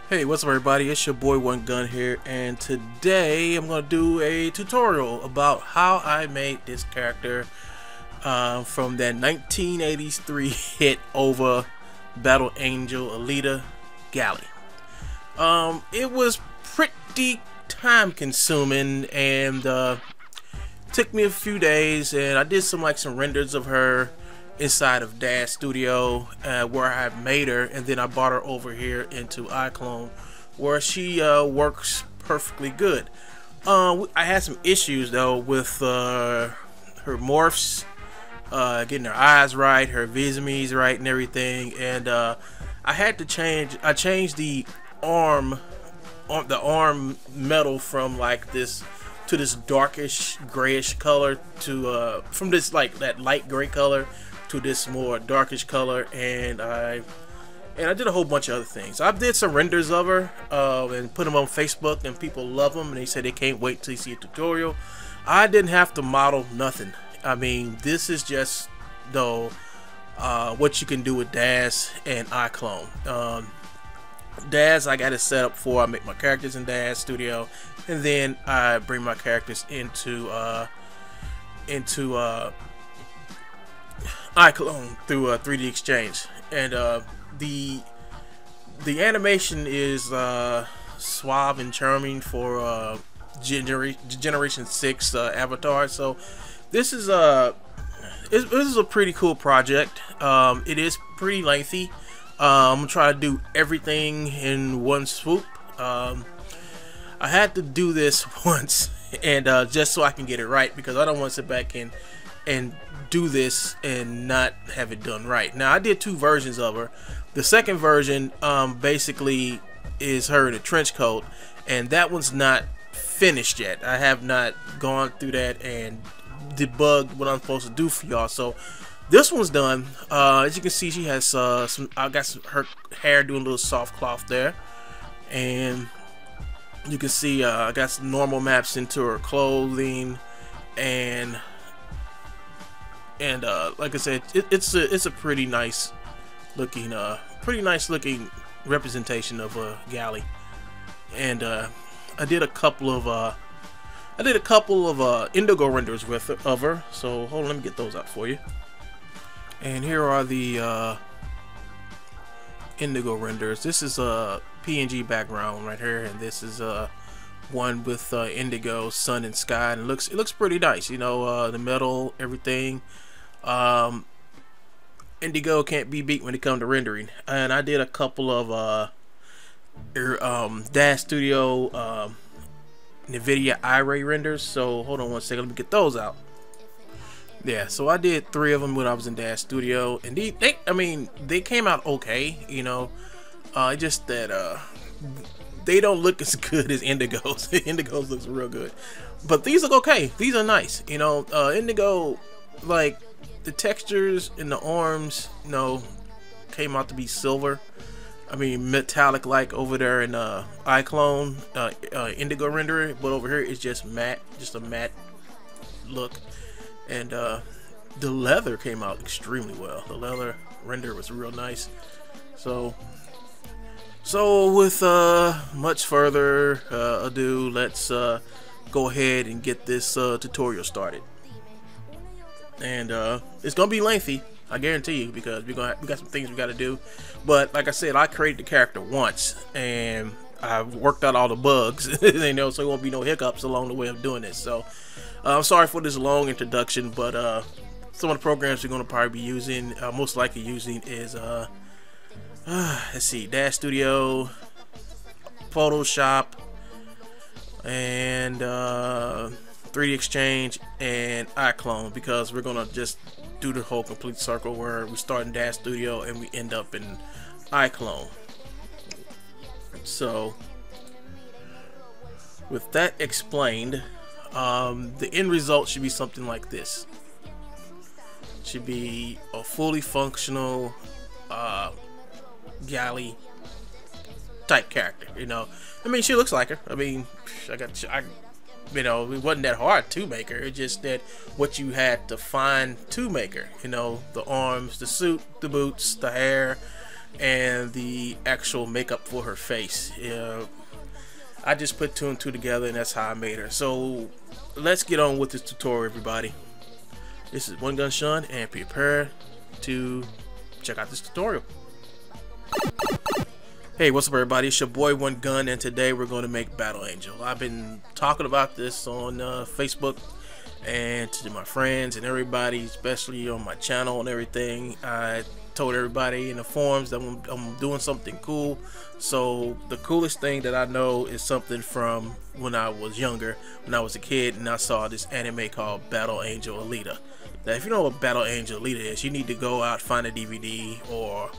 Hey, what's up everybody, it's your boy One Gun here, and today I'm going to do a tutorial about how I made this character from that 1983 hit over Battle Angel Alita Galley. It was pretty time consuming and took me a few days, and I did some renders of her inside of Dash Studio where I made her, and then I brought her over here into Iclone where she works perfectly good. I had some issues though with her morphs, getting her eyes right, her vis-a-vis right and everything, and I had to changed the arm metal from like this to this darkish grayish color to from this that light gray color to this more darkish color, and I did a whole bunch of other things. I did some renders of her and put them on Facebook, and people love them, and they said they can't wait till you see a tutorial. I didn't have to model nothing. I mean, this is just though what you can do with Dash and Iclone. Dash I got it set up for. I make my characters in Dash Studio, and then I bring my characters into Iclone through 3D Exchange, and the animation is suave and charming for Generation 6 avatar. So this is a pretty cool project. It is pretty lengthy. I'm gonna try to do everything in one swoop. I had to do this once, and just so I can get it right, because I don't want to sit back and do this and not have it done right. Now I did two versions of her. The second version basically is her in a trench coat, and that one's not finished yet. I have not gone through that and debugged what I'm supposed to do for y'all. So this one's done. As you can see, she has I got her hair doing a little soft cloth there, and you can see I got some normal maps into her clothing, and like I said, it's a pretty nice looking representation of a galley. And I did a couple of indigo renders of her. So hold on, let me get those out for you. And here are the indigo renders. This is a PNG background right here, and this is one with indigo, sun and sky, and it looks pretty nice. You know, the metal, everything. Indigo can't be beat when it comes to rendering. And I did a couple of Dash Studio NVIDIA iRay renders. So hold on one second, let me get those out. Yeah, so I did 3 of them when I was in Dash Studio, and they came out okay. You know, just that they don't look as good as Indigos. Indigos looks real good, but these look okay. These are nice. You know, Indigo, like the textures in the arms, you know, came out to be silver. I mean, metallic like over there in Iclone Indigo renderer, but over here it's just matte, just a matte look. And the leather came out extremely well. The leather render was real nice. So with much further ado, let's go ahead and get this tutorial started. And it's gonna be lengthy, I guarantee you, because we got some things we got to do. But like I said, I created the character once, and I've worked out all the bugs, you know, so there won't be no hiccups along the way of doing this. So I'm sorry for this long introduction, but some of the programs we're gonna probably be using, most likely using, is let's see, Dash Studio, Photoshop, and 3D Exchange, and Iclone, because we're gonna just do the whole complete circle where we start in Dash Studio and we end up in Iclone. So with that explained, the end result should be something like this. It should be a fully functional galley type character. You know, I mean, she looks like her. I mean, you know, it wasn't that hard to make her. It's just that what you had to find to make her. You know, the arms, the suit, the boots, the hair, and the actual makeup for her face. I just put two and two together, and that's how I made her. So let's get on with this tutorial, everybody. This is One Gun Sean, and prepare to check out this tutorial. Hey, what's up, everybody? It's your boy One Gun, and today we're going to make Battle Angel. I've been talking about this on Facebook and to my friends and everybody, especially on my channel and everything. I told everybody in the forums that I'm doing something cool. So the coolest thing that I know is something from when I was younger, when I was a kid, and I saw this anime called Battle Angel Alita. Now, if you know what Battle Angel Alita is, you need to go out, find a DVD, or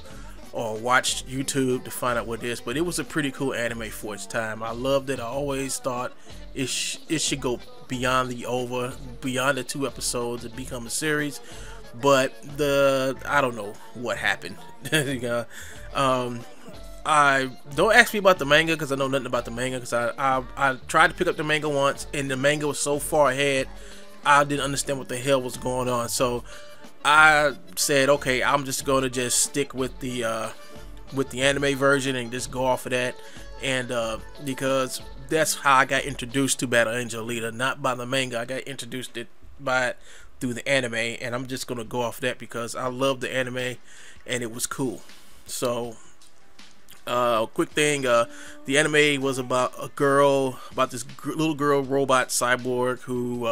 watch YouTube to find out what it is. But it was a pretty cool anime for its time. I loved it. I always thought it should go beyond the 2 episodes and become a series. But I don't know what happened. I don't ask me about the manga, because I know nothing about the manga, because I tried to pick up the manga once, and the manga was so far ahead I didn't understand what the hell was going on. So I said, okay, I'm just going to stick with the anime version and just go off of that. And because that's how I got introduced to Battle Angel Alita, not by the manga. I got introduced through the anime, and I'm just gonna go off that because I love the anime and it was cool. So quick thing, the anime was about this little girl robot cyborg who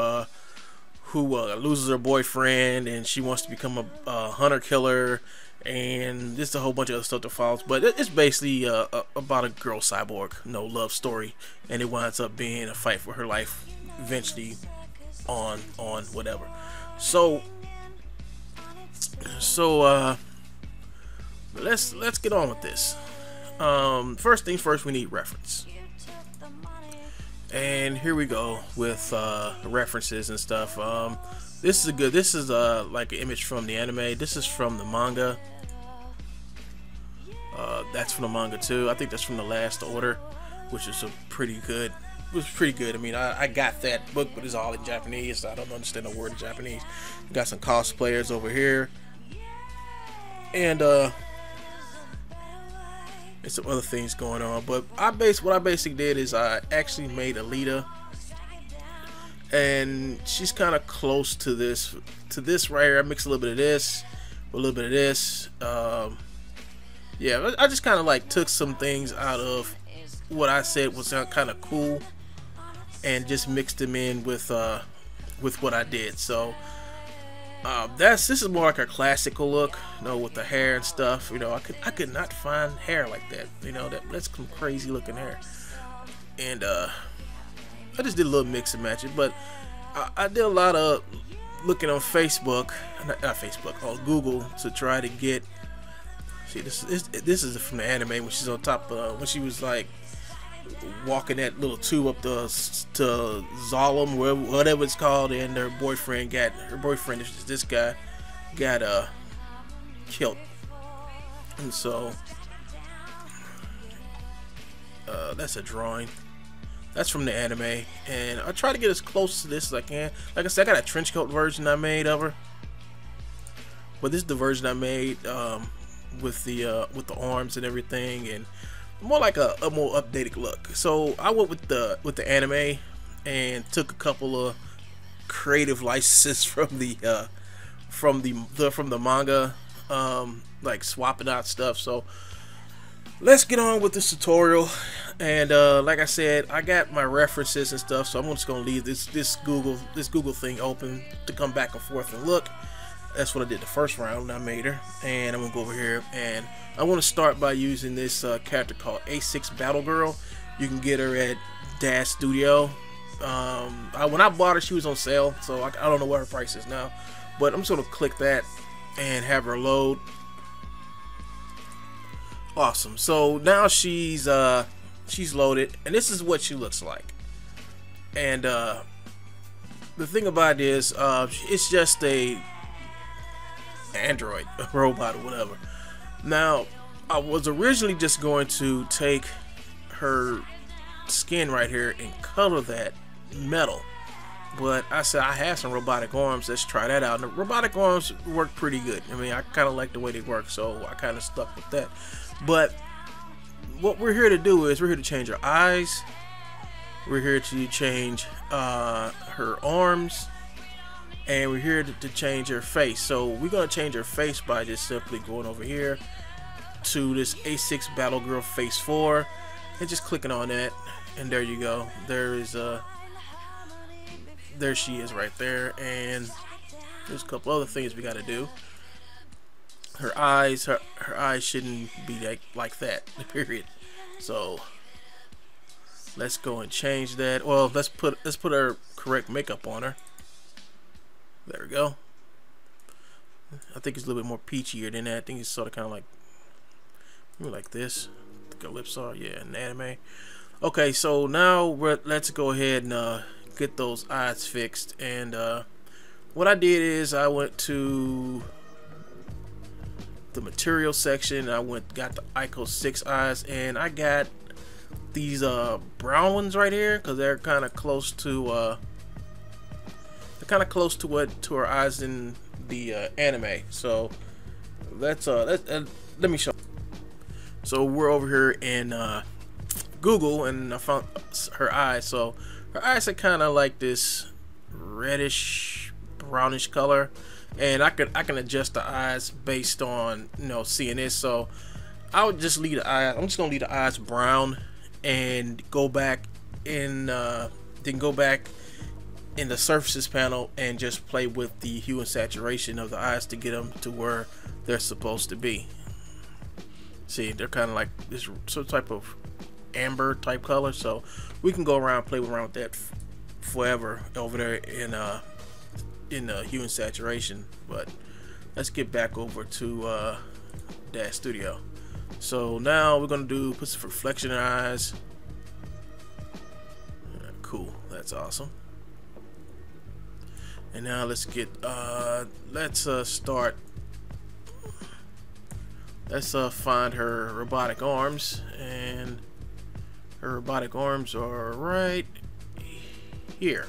loses her boyfriend, and she wants to become a hunter killer, and there's a whole bunch of other stuff that follows. But it's basically about a girl cyborg, love story, and it winds up being a fight for her life eventually on whatever. So let's get on with this. First thing first, we need reference. And here we go with references and stuff. This is like an image from the anime. This is from the manga. That's from the manga too. I think that's from the Last Order, which is pretty good. It was pretty good. I mean, I got that book, but it's all in Japanese, so I don't understand a word in Japanese. Got some cosplayers over here, and some other things going on. But what I basically did is I actually made Alita, and she's kind of close to this right here. I mixed a little bit of this with a little bit of this. Yeah, I just kind of like took some things out of what I said was kind of cool and just mixed them in with what I did. So this is more like a classical look, with the hair and stuff. I could not find hair like that. That's some crazy looking hair. And I just did a little mix and match it. But I did a lot of looking on Facebook, not Facebook, on Google, to try to get. See, this is from the anime when she's on top. When she was like walking that little tube up to Zalem, whatever it's called, and her boyfriend, this guy, got killed. And so that's a drawing. That's from the anime, and I try to get as close to this as I can. Like I said, I got a trench coat version I made of her, but this is the version I made with the arms and everything, and more like a more updated look. So I went with the anime and took a couple of creative licenses from the manga, like swapping out stuff. So let's get on with this tutorial. And like I said, I got my references and stuff, so I'm just gonna leave this Google thing open to come back and forth and look. That's what I did the first round when I made her. And I'm gonna go over here, and I want to start by using this character called A6 Battle Girl. You can get her at Dash Studio. When I bought her, she was on sale, so I don't know what her price is now. But I'm just gonna click that and have her load. Awesome. So now she's loaded, and this is what she looks like. And the thing about it is, it's just a android, a robot, or whatever. Now, I was originally just going to take her skin right here and color that metal. but I said I have some robotic arms. Let's try that out. And the robotic arms work pretty good. I mean, I kind of like the way they work, so I kind of stuck with that. But what we're here to do is we're here to change her eyes. We're here to change her arms, and we're here to change her face. So we're gonna change her face by just simply going over here to this A6 Battle Girl Face 4 and just clicking on that, and there you go. There she is right there. And there's a couple other things we got to do. Her eyes shouldn't be like that, period. So let's go and change that. Well, let's put her correct makeup on her. There we go. I think it's a little bit more peachier than that. I think it's sort of kind of like this. I think her lips are, yeah, in anime. Okay, so now let's go ahead and get those eyes fixed. And what I did is I went to the material section. I got the Iclone 6 eyes, and I got these brown ones right here because they're kind of close to to our eyes in the anime. So let me show. So we're over here in Google, and I found her eyes. So her eyes are kind of like this reddish brownish color, and I can adjust the eyes based on, you know, seeing this. So I would just leave the eye. I'm just gonna leave the eyes brown and go back in then go back in the surfaces panel and just play with the hue and saturation of the eyes to get them to where they're supposed to be. See, they're kind of like this some type of amber type color, so we can go around, play around with that forever over there in hue and saturation. But let's get back over to Dash Studio. So now we're gonna put some reflection in our eyes. Cool, that's awesome. And now let's get let's find her robotic arms, and her robotic arms are right here.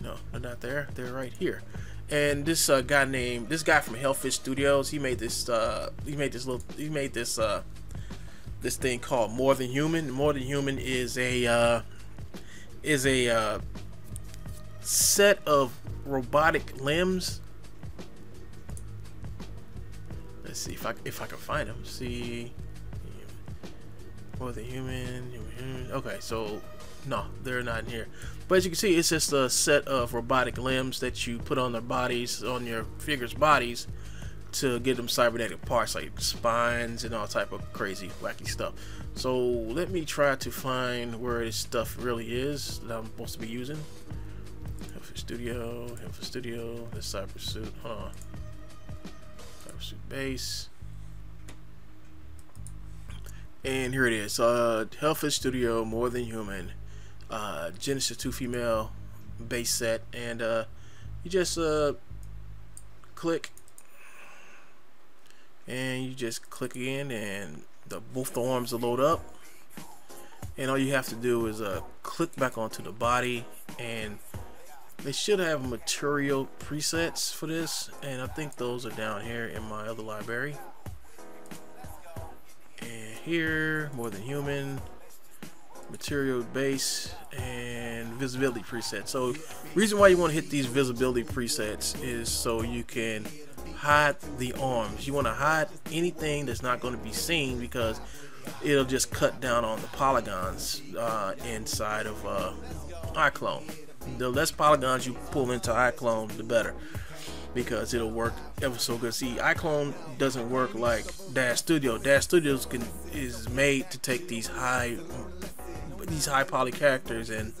No, they're not there. They're right here. And this guy from Hellfish Studios, he made this this thing called More Than Human. More Than Human is a set of robotic limbs. Let's see if I can find them. See, More Than Human. Okay, so no, they're not in here. But as you can see, it's just a set of robotic limbs that you put on their bodies, on your figures' bodies, to get them cybernetic parts like spines and all type of crazy, wacky stuff. So let me try to find where this stuff really is that I'm supposed to be using. Hellfish Studio, this Cybersuit. Hold on. Cybersuit base. And here it is. Hellfish Studio, More Than Human. Genesis 2 female base set, and you just click, and you just click again, and both the arms will load up, and all you have to do is click back onto the body, and they should have material presets for this, and I think those are down here in my other library. And here, More Than Human, material base, and visibility presets. So reason why you want to hit these visibility presets is so you can hide the arms. You want to hide anything that's not going to be seen, because it'll just cut down on the polygons inside of Iclone. The less polygons you pull into Iclone, the better, because it'll work ever so good. See, Iclone doesn't work like Dash Studio. Dash Studios is made to take these high poly characters and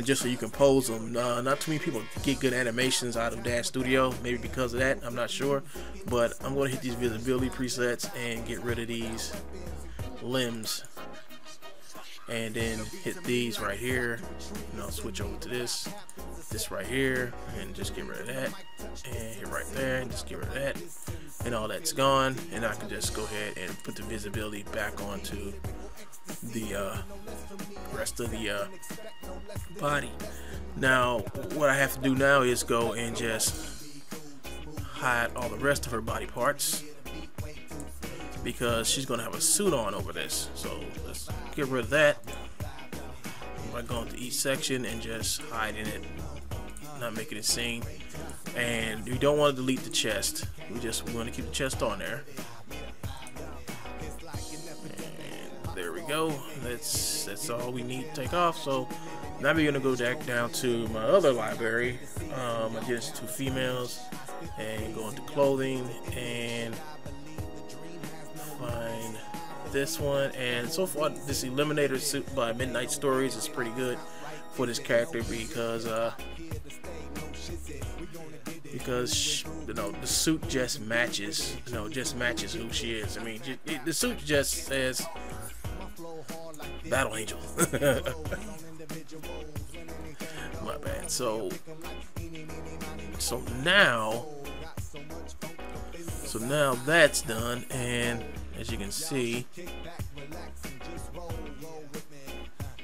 just so you can pose them. Not too many people get good animations out of Dash Studio, maybe because of that, I'm not sure. But I'm going to hit these visibility presets and get rid of these limbs, and then hit these right here, and I'll switch over to this right here, and just get rid of that, and hit right there and just get rid of that, and all that's gone. And I can just go ahead and put the visibility back onto the rest of the body. Now what I have to do now is go and just hide all the rest of her body parts, because she's gonna have a suit on over this. So let's get rid of that by going to each section and just hiding it, not making it seen. And we don't want to delete the chest. We want to keep the chest on there. And there we go. That's all we need to take off. So now we're gonna go back down to my other library. I just 2 females, and go into clothing and find this one. And so far, this Eliminator suit by Midnight Stories is pretty good for this character, because you know, the suit just matches, matches who she is. I mean, the suit just says Battle Angel. My bad. So now that's done, and as you can see,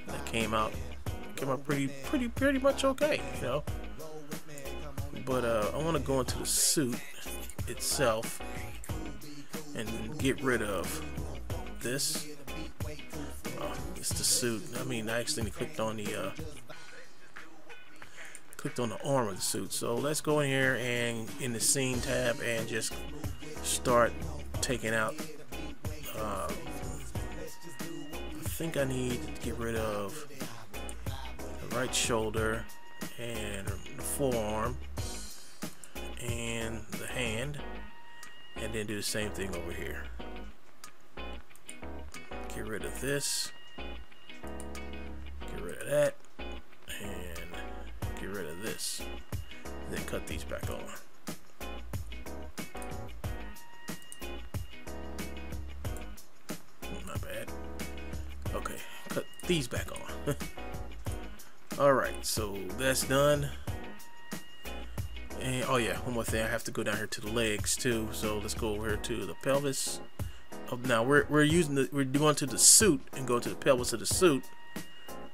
that came out pretty much okay, you know. But I want to go into the suit itself and get rid of this. It's the suit. I mean, I accidentally clicked on the arm of the suit. So let's go in here and in the scene tab and just start taking out. I think I need to get rid of the right shoulder and the forearm and the hand, and then do the same thing over here. Get rid of this, get rid of that, and get rid of this, and then cut these back on. My bad. Okay, cut these back on. Alright, so that's done. And oh yeah, one more thing, I have to go down here to the legs too. So let's go over here to the pelvis. Now we're going to the suit and go to the pelvis of the suit,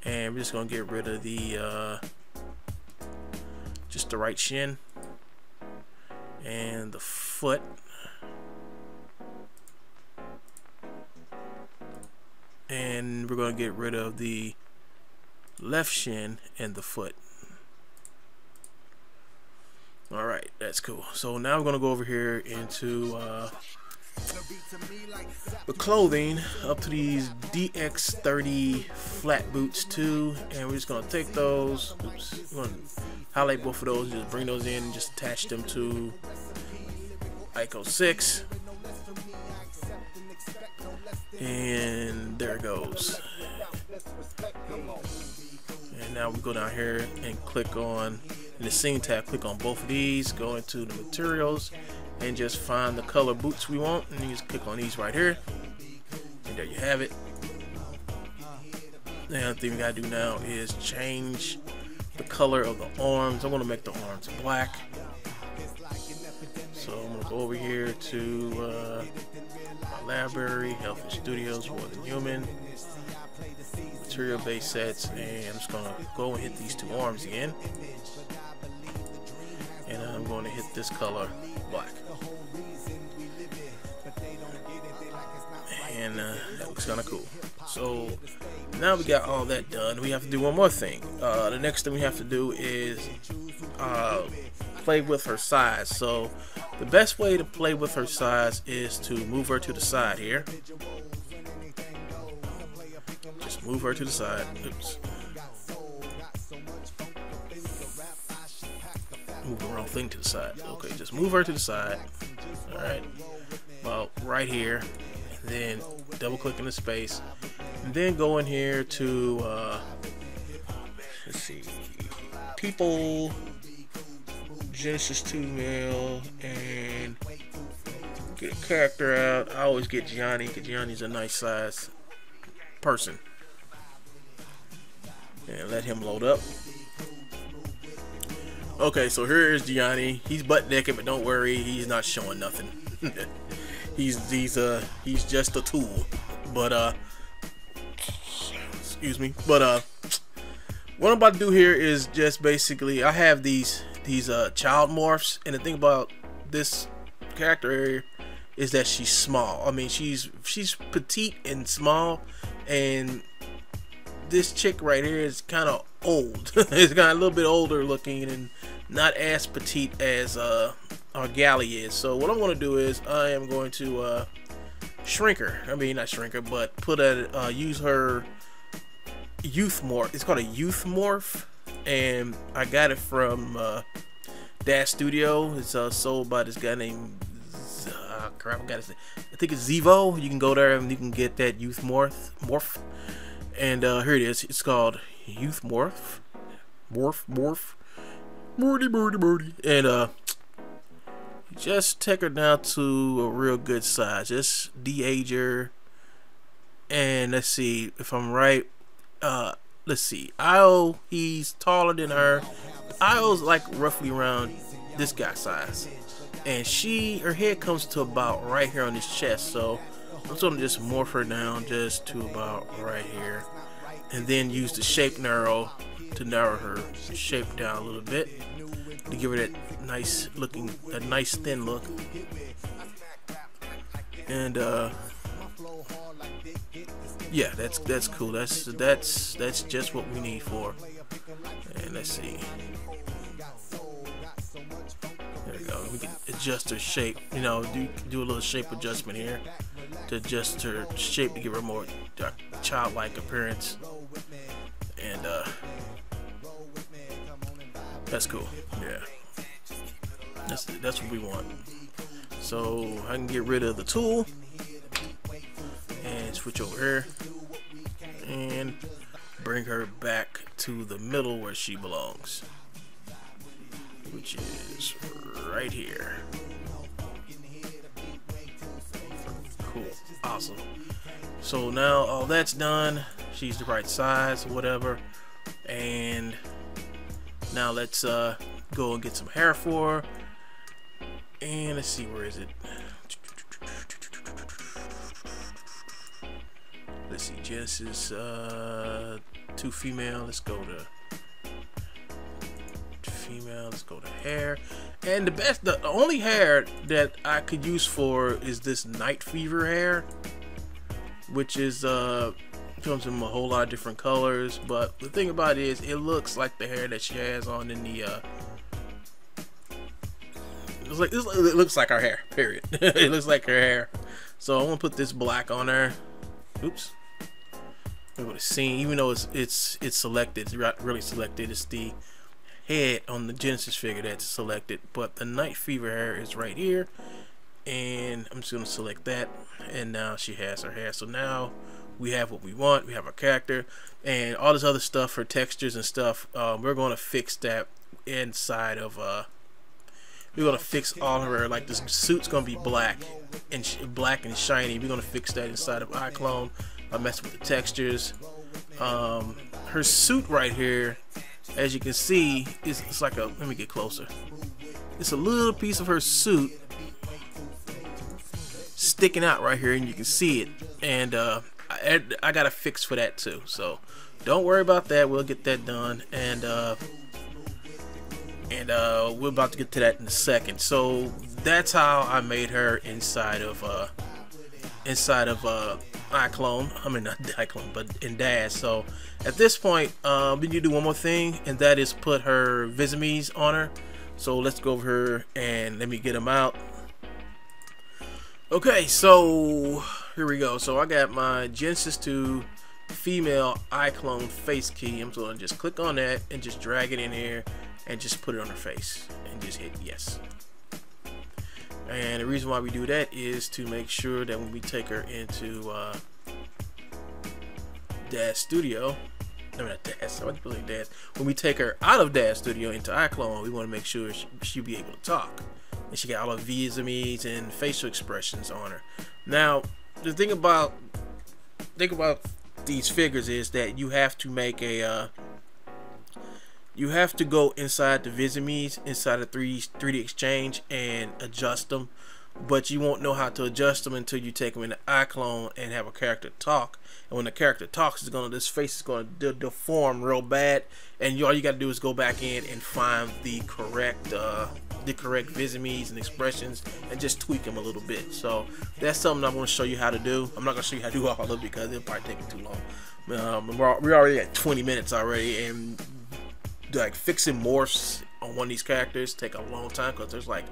and we're just gonna get rid of the just the right shin and the foot. And we're gonna get rid of the left shin and the foot. Alright, that's cool. So now we're gonna go over here into the clothing, up to these DX30 flat boots too, and we're just gonna take those. Oops, we're gonna highlight both of those, just bring those in and just attach them to Iclone 6. And there it goes. And now we go down here and click on, in the scene tab, click on both of these, go into the materials, and just find the color boots we want, and you just click on these right here, and there you have it. The other thing we gotta do now is change the color of the arms. I'm gonna make the arms black. So I'm gonna go over here to my library, Health and Studios, More Than Human, material based sets, and I'm just gonna go and hit these 2 arms again, and I'm going to hit this color black, and that looks kind of cool. So now we got all that done. We have to do one more thing. The next thing we have to do is play with her size. So the best way to play with her size is to move her to the side here. Just move her to the side. Oops. Move the wrong thing to the side. Okay, just move her to the side. Alright. Well, right here. And then double click in the space. And then go in here to let's see. People, Genesis 2 male, and get a character out. I always get Gianni, because Gianni's a nice size person. And let him load up. Okay, so here is Gianni. He's butt naked, but don't worry, he's not showing nothing. he's just a tool. But excuse me. But What I'm about to do here is just basically, I have these child morphs, and the thing about this character area is that she's small. I mean, she's petite and small, and this chick right here is kind of old. It's got a little bit older looking and not as petite as our galley is. So what I'm going to do is I am going to shrink her. I mean, not shrink her, but put a use her youth morph. It's called a youth morph, and I got it from Dash Studio. It's sold by this guy named crap, I think it's Zevo. You can go there and you can get that youth morph. And here it is. It's called Youth Morph. Morph. Morty. And just take her down to a real good size. Just de-age her. And let's see if I'm right. Let's see. Io, he's taller than her. Io's like roughly around this guy's size. And her head comes to about right here on his chest. So I'm gonna just morph her down just to about right here, and then use the shape narrow to narrow her shape down a little bit to give her that nice thin look. And yeah, that's cool. That's just what we need for. And let's see. There we go. We can adjust her shape. You know, do a little shape adjustment here to adjust her shape to give her more childlike appearance. And that's cool. Yeah, that's what we want. So I can get rid of the tool and switch over here and bring her back to the middle where she belongs, which is right here. Cool. Awesome. So now all that's done, she's the right size or whatever, and now let's go and get some hair for her. And let's see, where is it? Let's see, Genesis 2 female. Let's go to female. Let's go to hair. And the only hair that I could use for is this night fever hair, which is comes in a whole lot of different colors. But the thing about it is, it looks like the hair that she has on in the it looks like her hair, period. It looks like her hair. So I'm gonna put this black on her. Oops. Able to see, even though it's selected, it's really selected. It's the head on the Genesis figure that's selected, but the night fever hair is right here, and I'm just gonna select that, and now she has her hair. So now we have what we want. We have our character and all this other stuff for textures and stuff. We're gonna fix that inside of we're gonna fix all of her, like this suit's gonna be black and shiny. We're gonna fix that inside of Iclone. I mess with the textures. Her suit right here, as you can see, it's like a, let me get closer. It's a little piece of her suit sticking out right here, and you can see it. And I got a fix for that too. So don't worry about that. We'll get that done. And we're about to get to that in a second. So that's how I made her inside of Iclone. I mean, not Iclone, but in Dash. So at this point, we need to do one more thing, and that is put her Vizimies on her. So let's go over here and let me get them out. Okay, so here we go. So I got my Genesis 2 female Iclone face key. I'm going to just click on that and just drag it in here and just put it on her face and just hit yes. And the reason why we do that is to make sure that when we take her into Dash Studio, no, not Dash, Dash. When we take her out of Dash Studio into Iclone, we want to make sure she'll be able to talk. And she got all of Vizimies and facial expressions on her. Now, the thing about these figures is that you have to make a you have to go inside the Vizimies, inside of 3D Exchange, and adjust them. but you won't know how to adjust them until you take them into Iclone and have a character talk. And when the character talks, this face is gonna deform real bad, and all you got to do is go back in and find the correct visages and expressions and just tweak them a little bit. So that's something I'm going to show you how to do. I'm not going to show you how to do all of it because it'll probably take too long. We're already at 20 minutes already, and like fixing morphs on one of these characters take a long time because there's like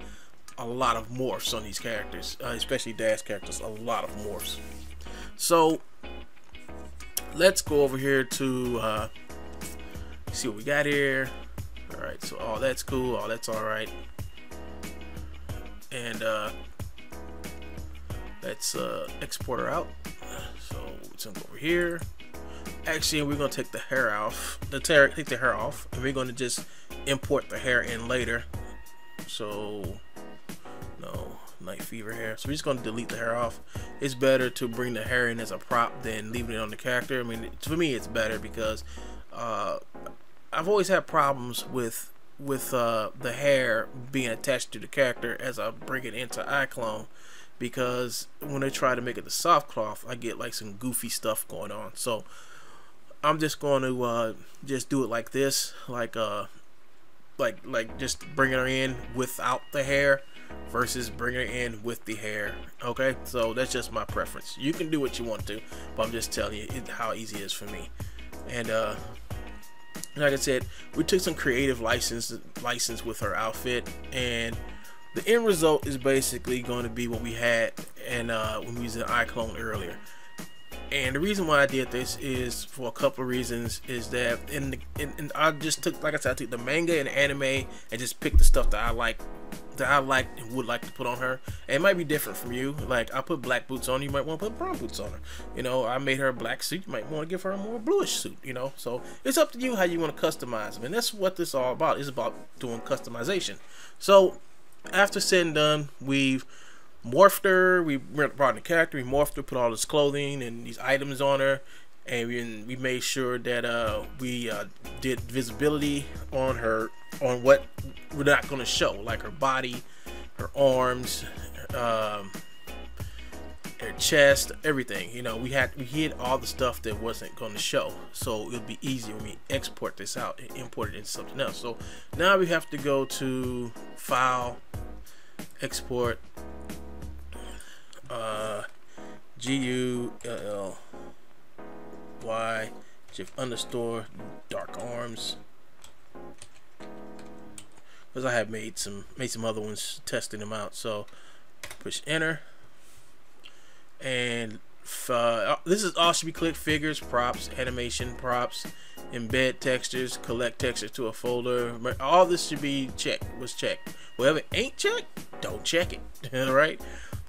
a lot of morphs on these characters, especially dash characters. A lot of morphs. So let's go over here to see what we got here. All right, so all that's cool, all that's all right, and let's export her out. So it's gonna go over here. Actually, we're gonna take the hair off, take the hair off, and we're gonna just import the hair in later. So no night fever hair. So we're just gonna delete the hair off. It's better to bring the hair in as a prop than leaving it on the character. I mean, for me, it's better because I've always had problems with the hair being attached to the character as I bring it into Iclone, because when they try to make it the soft cloth, I get like some goofy stuff going on. So I'm just going to just do it like this, like just bringing her in without the hair versus bringing her in with the hair. Okay, so that's just my preference. You can do what you want to, but I'm just telling you how easy it is for me. And like I said, we took some creative license with her outfit, and the end result is basically going to be what we had and when we used the Iclone earlier. And the reason why I did this is for a couple of reasons. Is that I just took, like I said, I took the manga and the anime and just picked the stuff that I like and would like to put on her. And it might be different from you. Like, I put black boots on, you might want to put brown boots on her. You know, I made her a black suit, you might want to give her a more bluish suit, you know. So it's up to you how you want to customize them, and that's what this is all about. It's about doing customization. So after said and done, we've morphed her, we brought in the character, we morphed her, put all this clothing and these items on her, and we made sure that we did visibility on her, on what we're not going to show, like her body, her arms, her chest, everything. You know, we hid all the stuff that wasn't going to show, so it'll be easier when we export this out and import it into something else. So now we have to go to File, Export, GULLY shift underscore dark arms, because I have made some other ones testing them out. So push enter, and this is all should be clicked: figures, props, animation, props, embed textures, collect texture to a folder. All this should be checked. Was checked. Whatever ain't checked, don't check it. All right.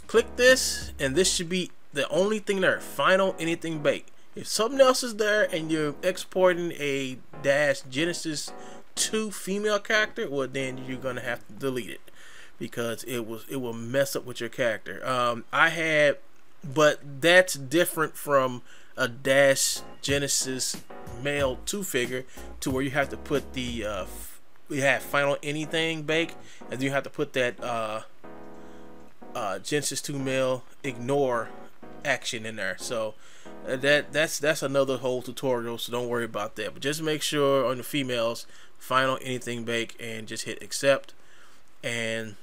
Click this, and this should be the only thing there. Final anything bake. If something else is there and you're exporting a dash Genesis 2 female character, well, then you're gonna have to delete it because it will mess up with your character. But that's different from a dash Genesis male 2 figure, to where you have to put the we have final anything bake, and then you have to put that Genesis 2 male ignore action in there. So that's another whole tutorial, so don't worry about that. But just make sure on the females, final anything bake, and just hit accept. And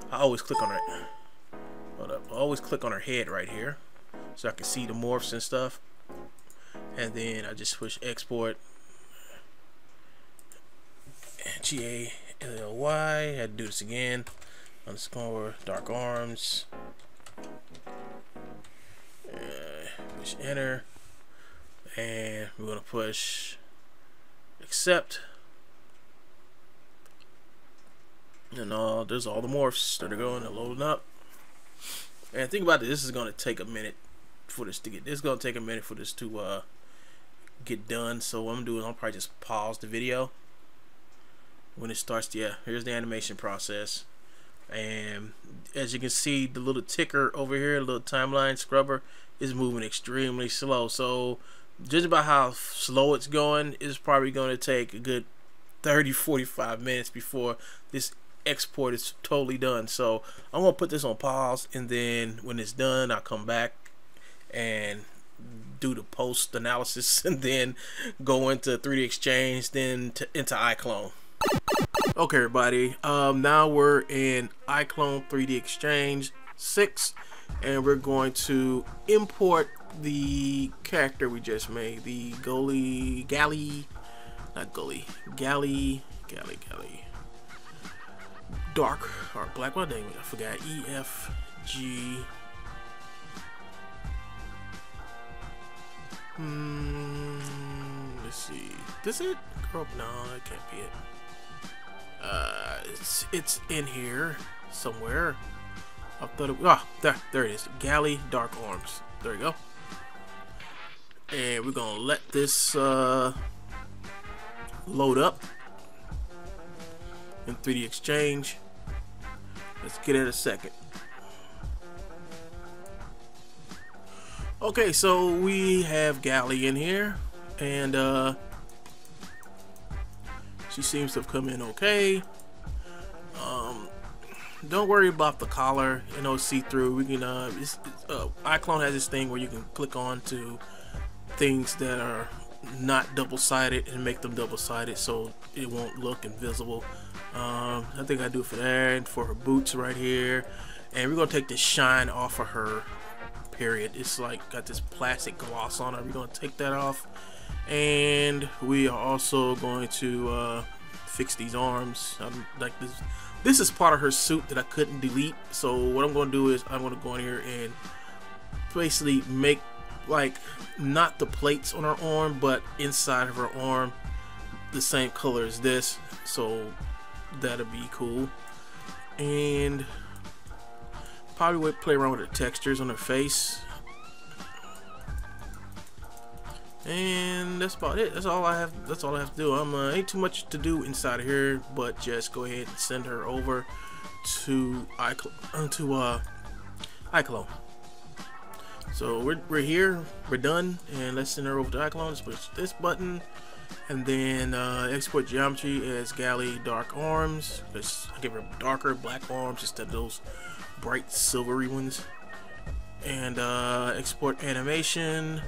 I always click on her. Hold up. I always click on her head right here, so I can see the morphs and stuff. And then I just push export. GALLY. Had to do this again. Underscore dark arms. Push enter, and we're gonna push accept. And there's all the morphs that are going and loading up. And think about this is gonna take a minute for this to get. It's gonna take a minute for this to get done. So what I'm doing, I'll probably just pause the video when it starts. Yeah, here's the animation process. And as you can see, the little ticker over here, the little timeline scrubber, is moving extremely slow. So just about how slow it's going, is probably going to take a good 30-45 minutes before this export is totally done. So I'm gonna put this on pause, and then when it's done, I'll come back and do the post analysis, and then go into 3D Exchange, then into Iclone. Okay, everybody. Now we're in Iclone 3D Exchange 6, and we're going to import the character we just made, the galley dark or black. What name? I forgot. EFG. Let's see. Does it? Oh, no, that can't be it. It's in here somewhere. I thought it. There it is. Galley dark arms. There you go. And we're gonna let this load up in 3D Exchange. Let's get it a second. Okay, so we have Galley in here, and she seems to have come in okay. Don't worry about the collar, you know, see-through. We can Iclone has this thing where you can click on to things that are not double-sided and make them double-sided, so it won't look invisible. I think I do for that, and for her boots right here. And we're gonna take the shine off of her. Period. It's like got this plastic gloss on it. We're gonna take that off, and we are also going to fix these arms. Like this is part of her suit that I couldn't delete. So what I'm gonna do is I'm gonna go in here and basically make like not the plates on her arm, but inside of her arm the same color as this. So that'll be cool. And probably would play around with the textures on her face, and that's about it. That's all I have to do. Ain't too much to do inside of here, but just go ahead and send her over to Iclone. So we're here, we're done, and let's send her over to Iclone. Let's push this button, and then export geometry as Galley dark arms. Let's give her darker black arms instead of those bright silvery ones, and export animation,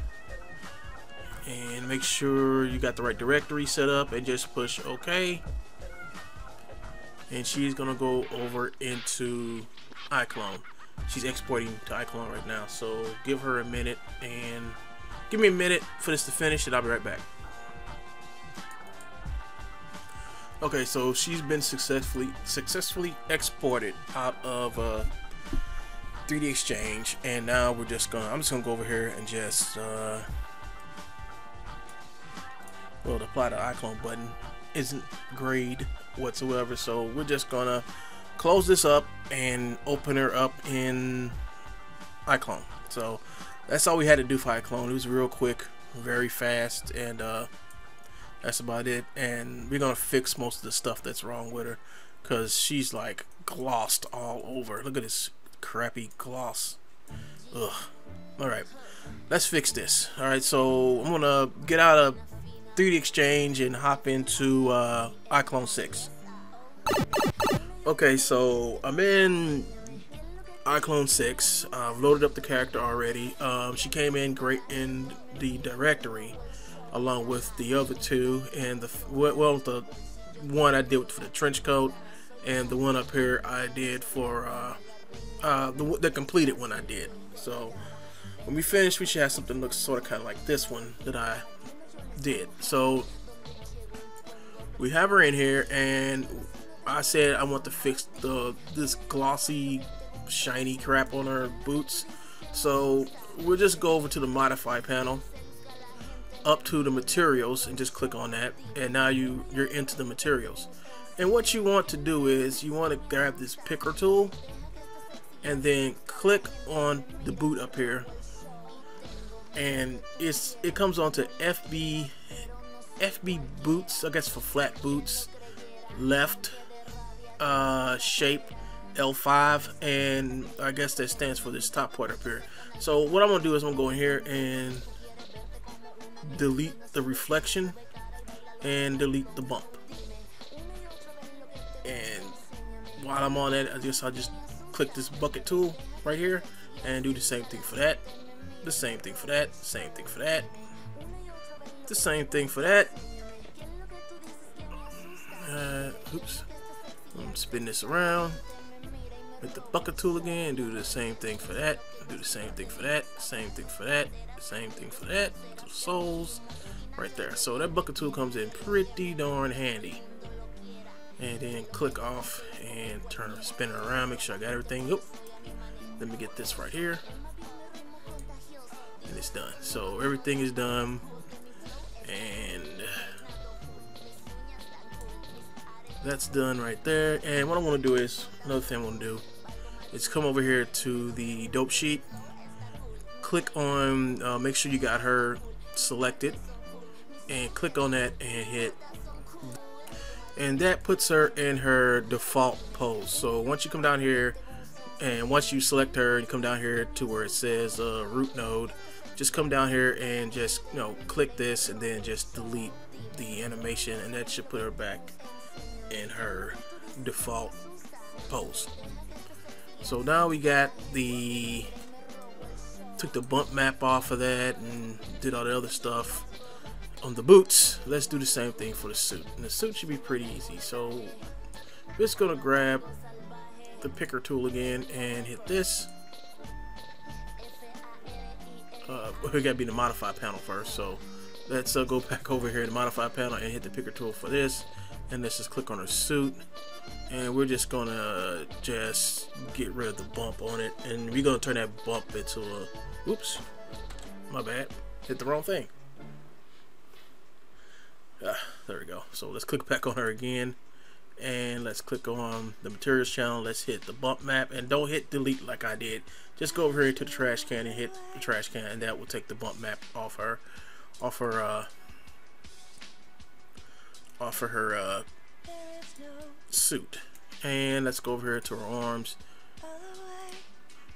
and make sure you got the right directory set up, and just push OK. And she's gonna go over into Iclone. She's exporting to Iclone right now, so give her a minute, and give me a minute for this to finish, and I'll be right back. Okay, so she's been successfully exported out of 3D Exchange, and now I'm just gonna go over here and just the apply the Iclone button isn't grayed whatsoever, so we're just gonna close this up and open her up in Iclone. So that's all we had to do for Iclone. It was real quick, very fast, and that's about it. And we're gonna fix most of the stuff that's wrong with her, because she's like glossed all over. Look at this crappy gloss. Ugh. Alright, let's fix this. Alright, so I'm gonna get out of 3D Exchange and hop into Iclone 6. Okay, so I'm in Iclone 6. I've loaded up the character already. She came in great in the directory along with the other two, and the one I did for the trench coat, and the one up here I did for the completed one I did. So when we finish, we should have something that looks sort of kind of like this one that I did. So we have her in here, and I said I want to fix this glossy shiny crap on her boots. So we'll just go over to the modify panel, up to the materials, and just click on that, and now you're into the materials. And what you want to do is you want to grab this picker tool and then click on the boot up here, and it comes onto FB boots, I guess, for flat boots, left shape L5, and I guess that stands for this top part up here. So what I'm gonna do is I'm gonna go in here and delete the reflection and delete the bump, and while I'm on that, I guess I'll just click this bucket tool right here and do the same thing for that, the same thing for that, same thing for that, the same thing for that. Oops. I'm gonna spin this around. Hit the bucket tool again. Do the same thing for that. Do the same thing for that. Same thing for that. Same thing for that. Two souls right there. So that bucket tool comes in pretty darn handy. And then click off and spin it around. Make sure I got everything. Oop. Let me get this right here. And it's done. So everything is done. And that's done right there. And what I want to do is, another thing I want to do is come over here to the dope sheet, click on, make sure you got her selected, and click on that and hit, and that puts her in her default pose. So once you come down here, and once you select her and come down here to where it says root node, just come down here and just, you know, click this and then just delete the animation, and that should put her back in her default pose. So now we got took the bump map off of that and did all the other stuff on the boots. Let's do the same thing for the suit, and the suit should be pretty easy. So I'm just gonna grab the picker tool again and hit this. We gotta be in the modify panel first, so let's go back over here to the modify panel and hit the picker tool for this. And let's just click on her suit, and we're just gonna just get rid of the bump on it, and we're gonna turn that bump into a, oops, my bad, hit the wrong thing. There we go. So let's click back on her again, and let's click on the materials channel. Let's hit the bump map, and don't hit delete like I did. Just go over here to the trash can and hit the trash can, and that will take the bump map off her suit. And let's go over here to her arms,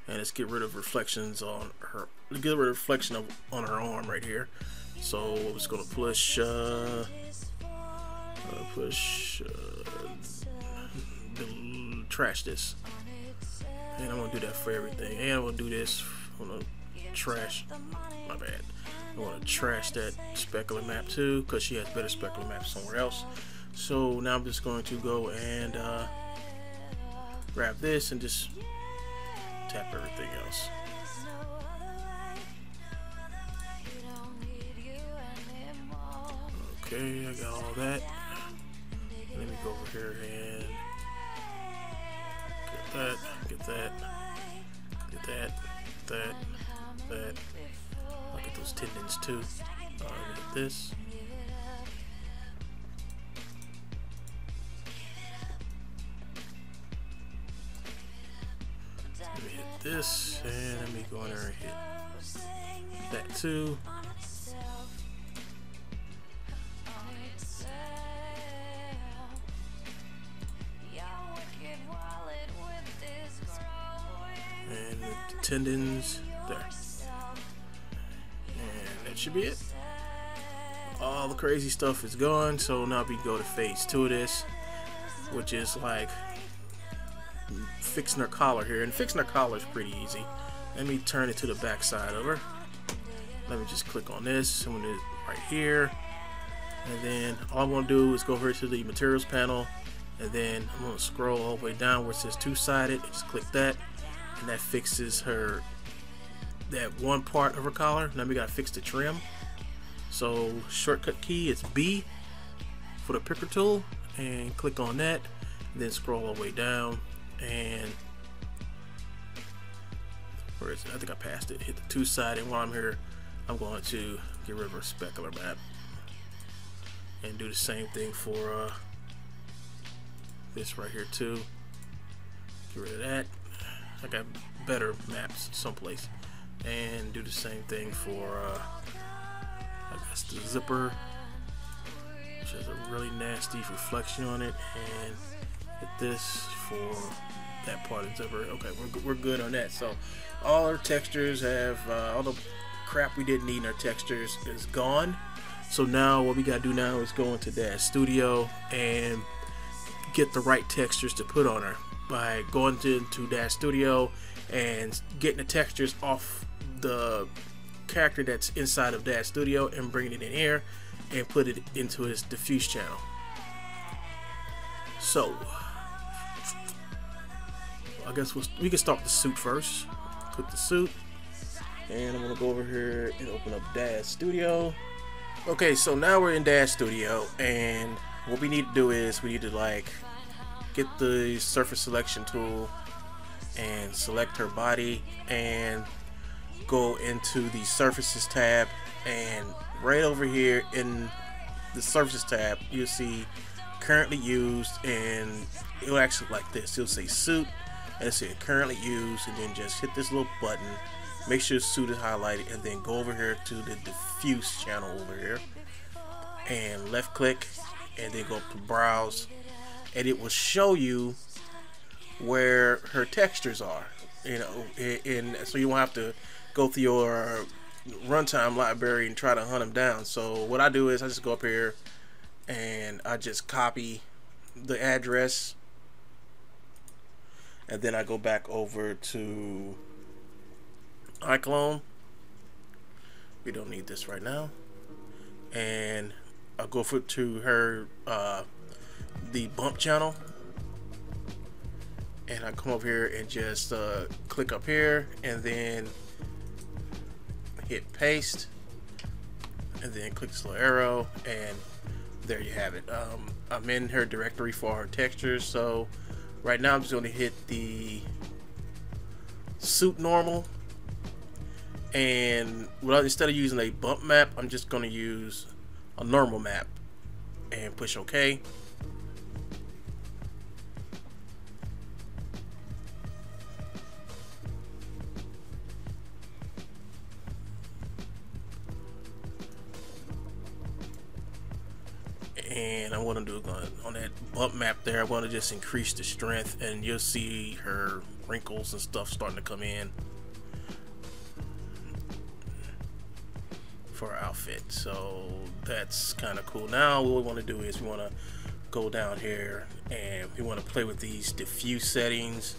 and let's get rid of reflections on her. Get rid of reflection on her arm right here. So I'm just gonna trash this, and I'm gonna do that for everything. And I'm gonna do this. I'm gonna trash. My bad. I want to trash that specular map too, because she has better specular maps somewhere else. So now I'm just going to go and grab this and just tap everything else. Okay, I got all that. Let me go over here and get that. I'll get those tendons too. Get this. Let me hit this, and let me go in there and hit that too. And the tendons there. And that should be it. All the crazy stuff is gone. So now we go to phase 2 of this, which is like fixing her collar here. And fixing her collar is pretty easy. Let me turn it to the back side of her. Let me just click on this. I'm gonna do it right here. And then all I'm gonna do is go over to the materials panel, and then I'm gonna scroll all the way down where it says two-sided. Just click that, and that fixes her, that one part of her collar. Now we gotta fix the trim. So shortcut key is B for the picker tool, and click on that, and then scroll all the way down, and where is it? I think I passed it. Hit the two-sided. While I'm here, I'm going to get rid of her specular map and do the same thing for this right here too. Get rid of that. I got better maps someplace, and do the same thing for I guess the zipper, which has a really nasty reflection on it, and hit this for that part of the zipper. Okay, we're good on that. So all our textures have all the crap we didn't need in our textures is gone. So now what we gotta do now is go into that studio and get the right textures to put on her. by going into Dash Studio and getting the textures off the character that's inside of Dash Studio and bringing it in here and put it into his diffuse channel. So I guess we can start with the suit first. Click the suit, and I'm gonna go over here and open up Dash Studio. Okay, so now we're in Dash Studio, and what we need to do is we need to like get the surface selection tool and select her body and go into the surfaces tab, and right over here in the surfaces tab you'll see currently used, and it'll actually like this. It'll say suit and it'll say currently used, and then just hit this little button, make sure suit is highlighted, and then go over here to the diffuse channel over here and left click and then go up to browse, and it will show you where her textures are, you know, and so you won't have to go through your runtime library and try to hunt them down. So what I do is I just go up here and I just copy the address, and then I go back over to Iclone. We don't need this right now, and I'll go to her the bump channel, and I come over here and just click up here and then hit paste, and then click this little arrow, and there you have it. I'm in her directory for her textures, so right now I'm just going to hit the suit normal, and instead of using a bump map, I'm just going to use a normal map and push OK. And I'm going to do on that bump map there, I want to just increase the strength, and you'll see her wrinkles and stuff starting to come in for our outfit. So that's kind of cool. Now what we want to do is we want to go down here and we want to play with these diffuse settings.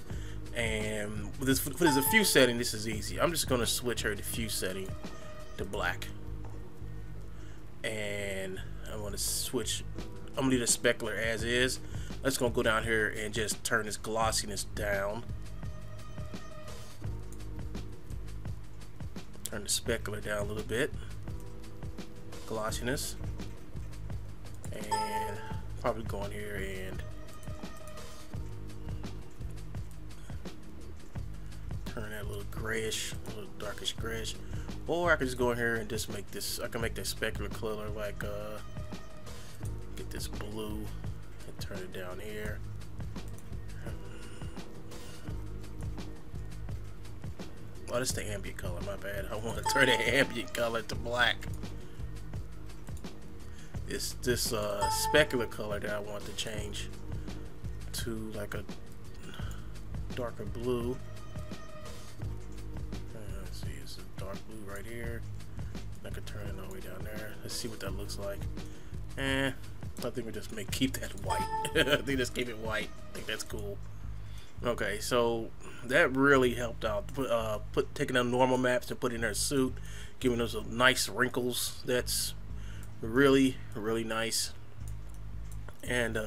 And for this diffuse setting, this is easy. I'm just going to switch her diffuse setting to black, and I want to switch. I'm gonna leave the specular as is. Let's go down here and just turn this glossiness down. Turn the specular down a little bit. Glossiness, and probably go in here and turn that a little grayish, a little darkish grayish. Or I could just go in here and just make this, I can make that specular color like get this blue and turn it down here. Oh, this is the ambient color, my bad. I want to turn that ambient color to black. It's this specular color that I want to change to like a darker blue. Let's see, it's a dark blue right here. I could turn it all the way down there. Let's see what that looks like. I think we just keep that white. I think just keep it white. I think that's cool. Okay, so that really helped out. Taking them normal maps and putting in her suit, giving those nice wrinkles. That's really nice. And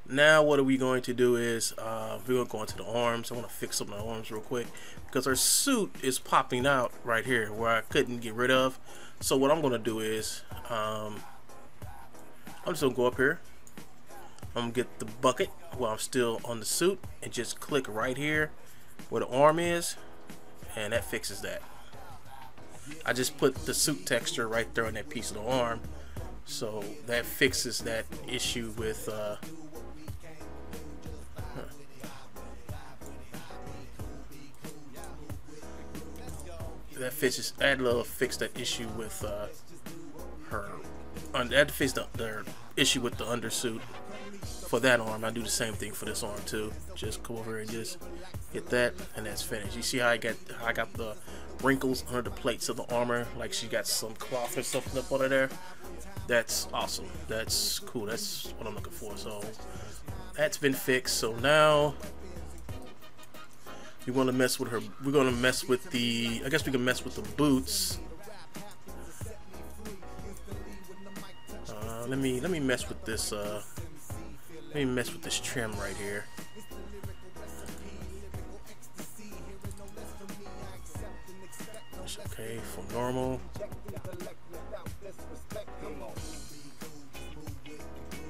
now what are we going to do is we're going to go into the arms. I want to fix up my arms real quick because her suit is popping out right here where I couldn't get rid of. So what I'm going to do is I'm just going to go up here. I'm going to get the bucket while I'm still on the suit and just click right here where the arm is, and that fixes that. I just put the suit texture right there on that piece of the arm, so that fixes that issue with that'll fix that issue with her. That fix the issue with the undersuit for that arm. I do the same thing for this arm too. Just come over and just hit that, and that's finished. You see how I got the wrinkles under the plates of the armor, like she got some cloth or something up under there. That's awesome. That's cool. That's what I'm looking for. So that's been fixed. So now we want to mess with her. We're going to mess with the, I guess we can mess with the boots. Let me mess with this. Let me mess with this trim right here. Okay, for normal.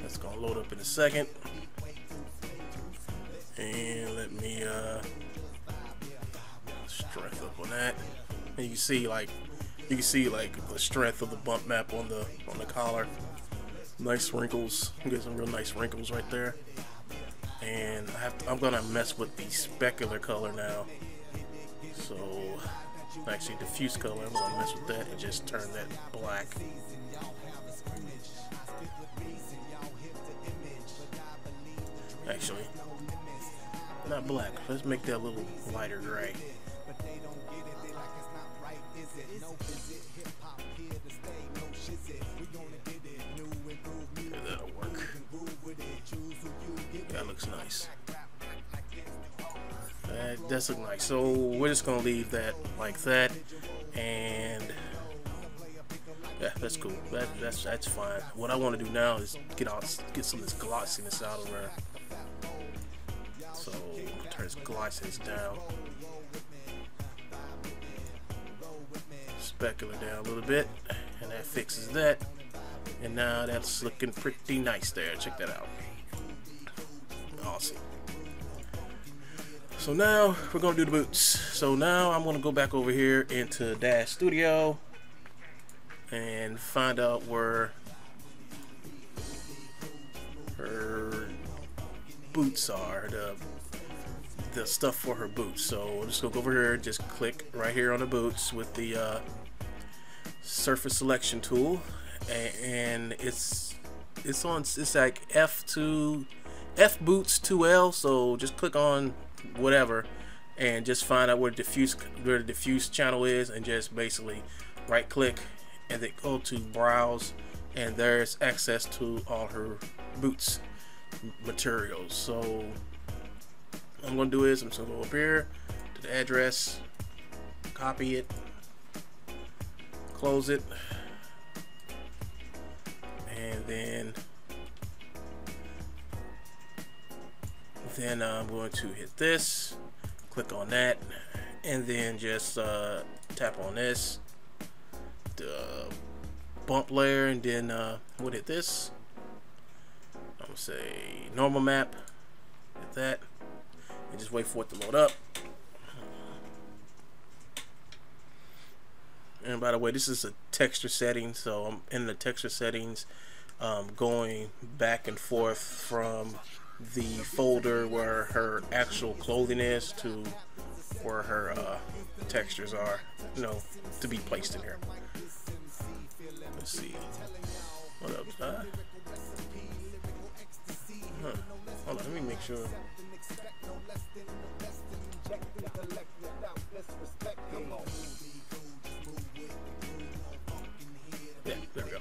That's gonna load up in a second. And let me strength up on that. And you can see like the strength of the bump map on the collar. Nice wrinkles. You get some real nice wrinkles right there. And I'm gonna mess with the specular color now. So actually diffuse color, I'm gonna mess with that and just turn that black. Actually, not black. Let's make that a little lighter gray. Yeah, that'll work. That looks nice. That does look nice. So we're just gonna leave that like that, and yeah, that's cool. That's fine. What I want to do now is get some of this glossiness out of her. So turn this glossiness down, specular down a little bit, and that fixes that. And now that's looking pretty nice there. Check that out. Awesome. So now we're gonna do the boots. So now I'm gonna go back over here into Dash Studio and find out where her boots are, the stuff for her boots. So we'll just go over here, just click right here on the boots with the surface selection tool, and it's like F boots 2L. So just click on whatever and just find out where the diffuse channel is, and just basically right click and then go to browse, and there's access to all her boots materials. So what I'm gonna do is I'm just gonna go up here to the address, copy it, close it, and then I'm going to hit this, click on that, and then just tap on this, the bump layer, and then we'll hit this. I'm gonna say normal map, hit that, and just wait for it to load up. And by the way, this is a texture setting, so I'm in the texture settings, going back and forth from the folder where her actual clothing is to where her textures are, to be placed in here. Let's see. What up, hold on, let me make sure. Yeah, there we go.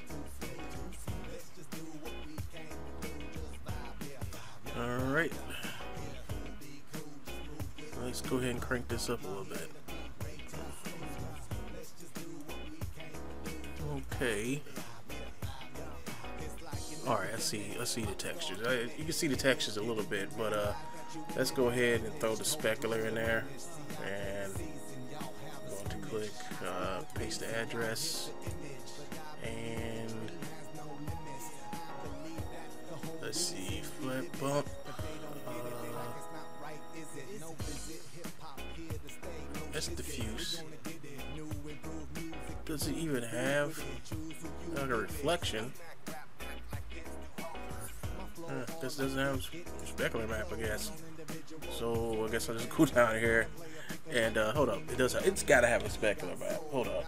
Alright, let's go ahead and crank this up a little bit. Okay. Alright, let's see the textures. You can see the textures a little bit, but let's go ahead and throw the specular in there, and I'm going to click paste the address, and let's see, flip bump. That's diffuse. Does it even have like a reflection? This doesn't have specular map, I guess. So I guess I'll just go down here and hold up. It's got to have a specular map. Hold up.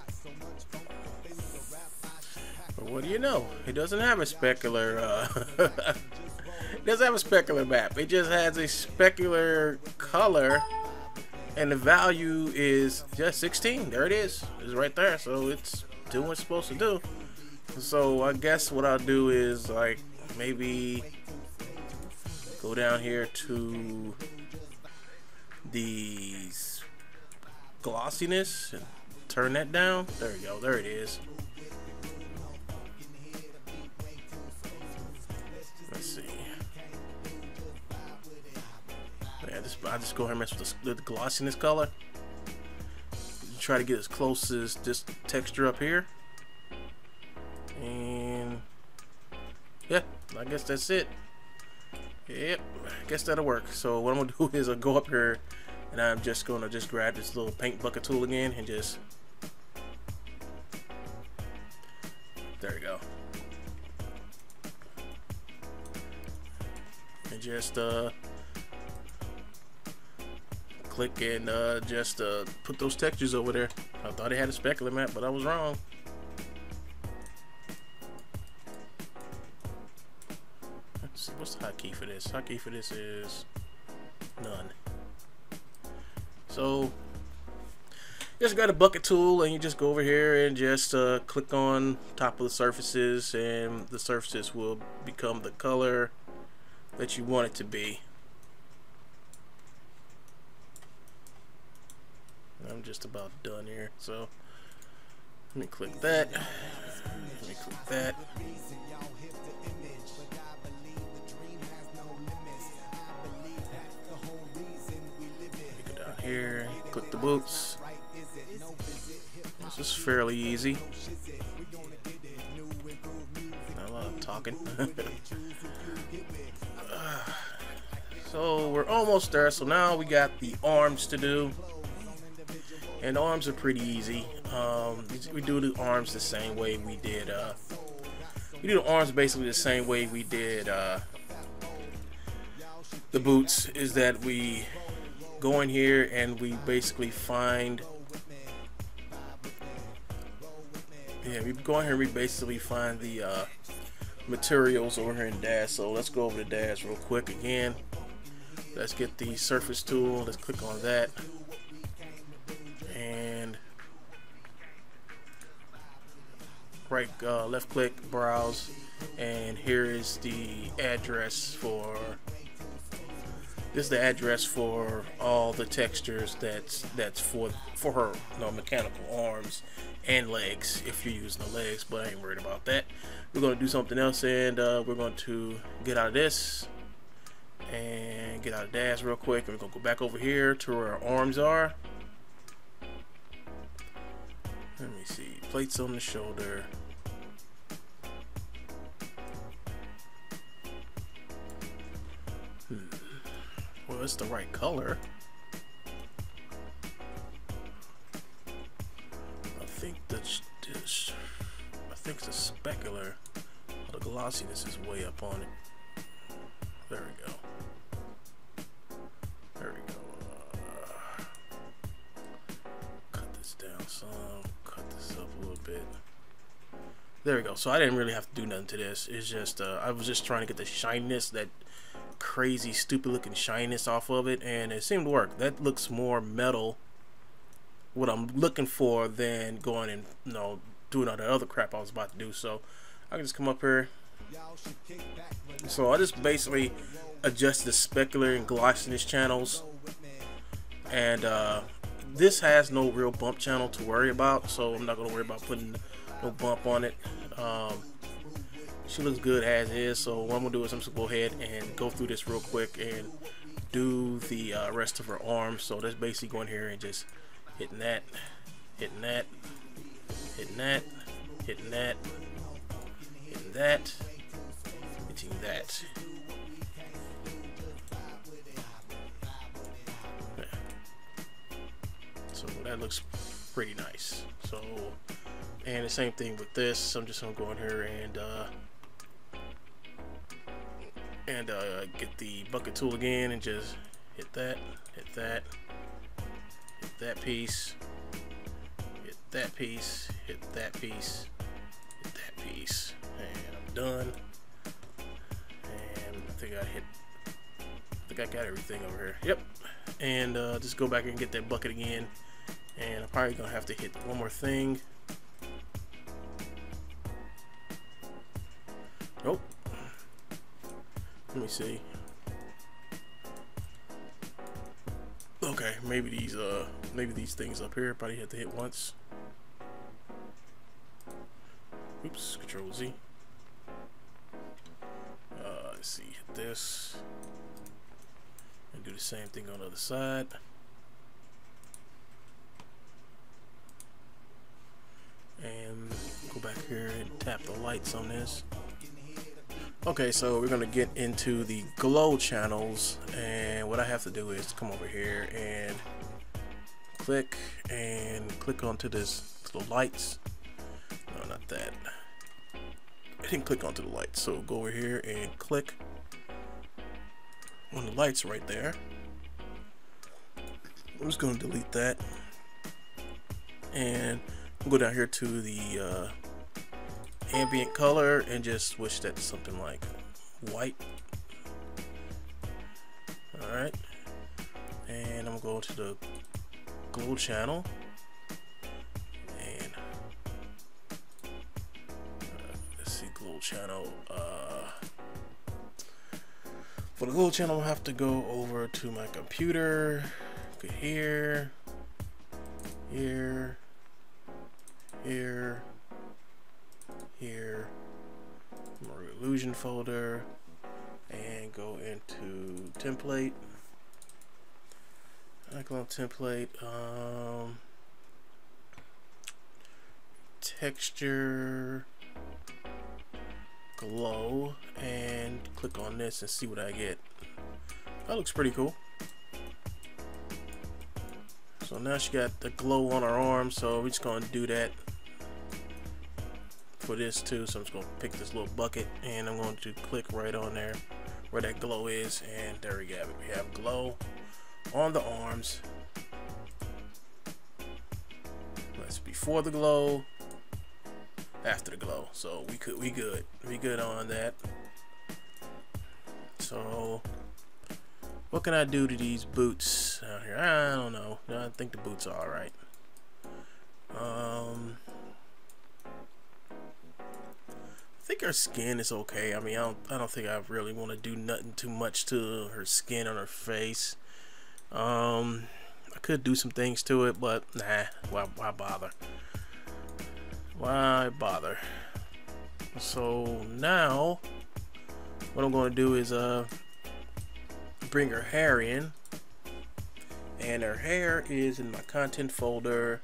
But what do you know? It doesn't have a specular. It doesn't have a specular map. It just has a specular color, and the value is just 16. There it is. It's right there. So it's doing what it's supposed to do. So I guess what I'll do is like maybe Go down here to the glossiness and turn that down. There you go. There it is. Let's see. Yeah, I just go ahead and mess with the glossiness color. You try to get as close as this texture up here. And yeah, I guess that's it. Yep, I guess that'll work. So what I'm gonna do is I'll go up here and I'm just gonna grab this little paint bucket tool again and just, there you go. And just click and just put those textures over there. I thought it had a specular map, but I was wrong. Let's see, what's the hotkey for this? Hotkey for this is none. So just got a bucket tool and you just go over here and just click on top of the surfaces, and the surfaces will become the color that you want it to be. I'm just about done here, so let me click that. Let me click that. Go down here, click the boots. This is fairly easy. Not a lot of talking. So we're almost there. So now we got the arms to do. And the arms are pretty easy. We do the arms the same way we did. We do the arms basically the same way we did the boots. Is that we go in here and we basically find. Yeah, we go in here and we basically find the materials over here in Dash. So let's go over to Dash real quick again. Let's get the surface tool. Let's click on that. And left click, browse, and here is the address for. This is the address for all the textures that's for her, mechanical arms and legs. If you're using the legs, but I ain't worried about that. We're gonna do something else, and we're going to get out of this and get out of Dash real quick, and we're gonna go back over here to where our arms are. Let me see, plates on the shoulder. Well, it's the right color. I think the specular, the glossiness is way up on it. There we go. There we go. Cut this down some. Cut this up a little bit. There we go. So I didn't really have to do nothing to this. It's just I was just trying to get the shininess, that crazy stupid looking shininess off of it, and it seemed to work. That looks more metal, what I'm looking for, than going and doing all the other crap I was about to do. So I can just come up here. So I just basically adjust the specular and glossiness channels, and this has no real bump channel to worry about, so I'm not going to worry about putting no bump on it. She looks good as is, so what I'm going to do is I'm just going to go ahead and go through this real quick and do the rest of her arms. So that's basically going here and just hitting that, hitting that, hitting that, hitting that, hitting that, hitting that. So that looks pretty nice. So, and the same thing with this. I'm just gonna go in here and get the bucket tool again and just hit that, hit that, hit that piece, hit that piece, hit that piece, hit that piece, and I'm done. And I think I got everything over here. Yep. And just go back and get that bucket again. And I'm probably gonna have to hit one more thing. Nope. Let me see. Okay, maybe these things up here probably have to hit once. Oops, Control Z. Let's see, hit this. And do the same thing on the other side. And go back here and tap the lights on this. Okay, so we're gonna get into the glow channels, and what I have to do is come over here and click onto this little lights. No, not that. I didn't click onto the lights, so go over here and click on the lights right there. I'm just gonna delete that and go down here to the ambient color and just switch that to something like white. Alright, and I'm going to the glow channel, and let's see, glow channel. For the glow channel, I'll have to go over to my computer. Go here, here, here, here, my illusion folder, and go into template, Iclone template, texture, glow, and click on this and see what I get. That looks pretty cool. So now she got the glow on her arm, so we're just gonna do that for this too. So I'm just gonna pick this little bucket and I'm going to click right on there where that glow is, and there we have it. We have glow on the arms. That's before the glow, after the glow. So we good on that. So what can I do to these boots out here? I don't know. I think the boots are alright. I think her skin is okay. I mean, I don't think I really want to do nothing too much to her skin on her face. I could do some things to it, but nah, why bother? Why bother? So now what I'm going to do is bring her hair in, and her hair is in my content folder,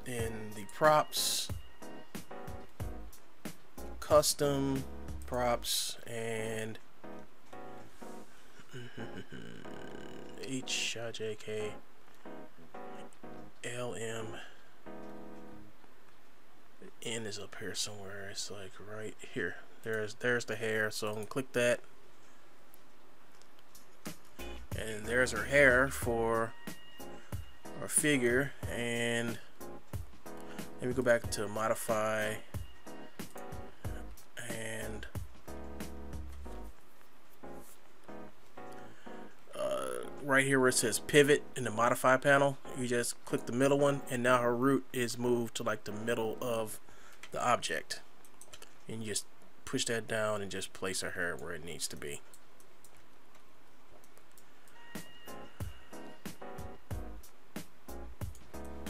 in the props, custom props, and HJK LM. N is up here somewhere. It's like right here. There's the hair, so I'm gonna click that, and there's her hair for our figure. And let me go back to modify, and right here where it says pivot in the modify panel, you just click the middle one, and now her root is moved to like the middle of the object, and you just push that down and just place her hair where it needs to be.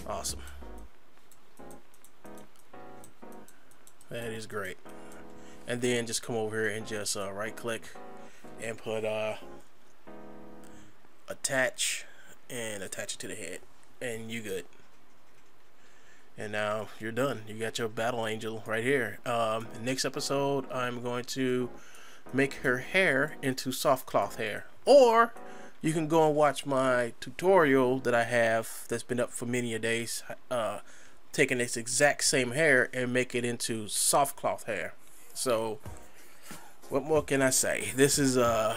Awesome. That is great. And then just come over here and just right click and put attach, and attach it to the head, and you good. And now you're done. You got your battle angel right here. Next episode, I'm going to make her hair into soft cloth hair, or you can go and watch my tutorial that I have that's been up for many a days, taking this exact same hair and make it into soft cloth hair. So what more can I say? This is it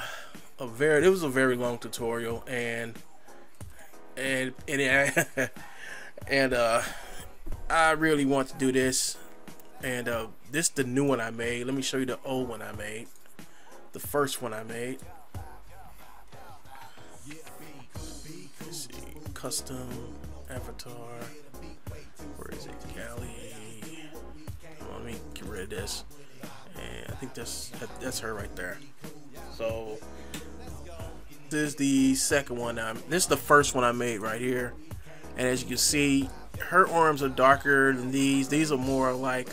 was a very long tutorial, and I really want to do this, and this is the new one I made. Let me show you the old one I made, the first one I made. Let's see, custom avatar, where is it? Galley. Let me get rid of this, and I think that's her right there. So is the second one. This is the first one I made right here, and as you can see, her arms are darker than these. These are more like